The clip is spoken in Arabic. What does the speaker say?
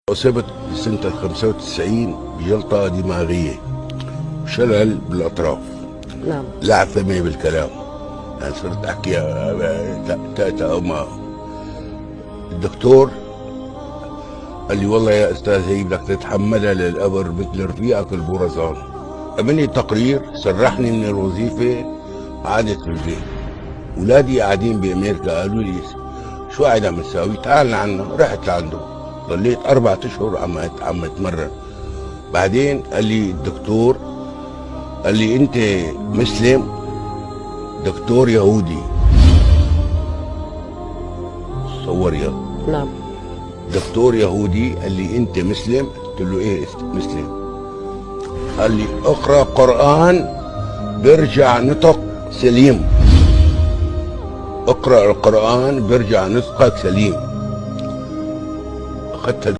أصبت سنة 95 بجلطة دماغية، شلل بالأطراف. نعم. لعثمة بالكلام، يعني صرت أحكي تأتأ أو ما. الدكتور قال لي والله يا أستاذ هي بدك تتحملها للقبر مثل رفيقك البورزان. عملني تقرير، سرحني من الوظيفة، عادت رجلي. أولادي قاعدين بأمريكا قالوا لي شو قاعد عم تساوي؟ تعال لعنا. رحت لعنده، ضليت 4 أشهر عم اتمرن. بعدين قال لي الدكتور، قال لي انت مسلم؟ دكتور يهودي، تصور يا. نعم. دكتور يهودي قال لي انت مسلم؟ قلت له ايه مسلم. قال لي اقرا قرآن بيرجع نطق سليم، اقرا القرآن بيرجع نطقك سليم. اخذت